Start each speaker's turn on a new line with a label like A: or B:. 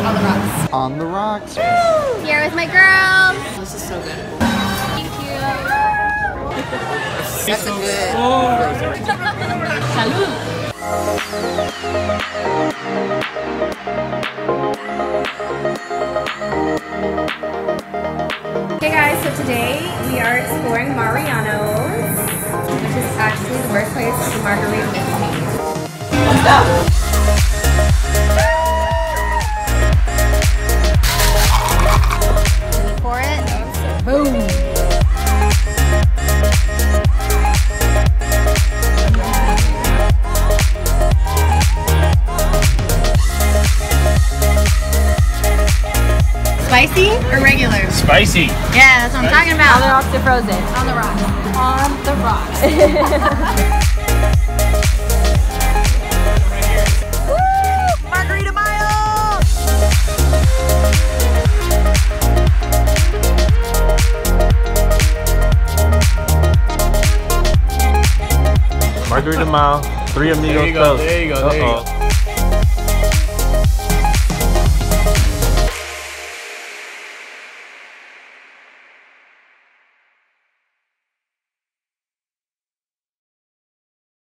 A: On the rocks.
B: On the rocks.
A: Here with my girls. This is so good. Thank you.
C: That's a good.
A: Salud. Hey guys, so today we are exploring Mariano's, which is actually the birthplace of the margarita recipe. Let's go! Pour it. Boom. Spicy or regular?
C: Spicy.
A: Yeah, that's what I'm talking about.
D: On the rocks or frozen?
A: On the rocks.
D: On the rocks.
A: Woo! Margarita Mile!
B: Margarita Mile, 3 amigos
C: There you go,
B: toast.
C: there you go, there you go.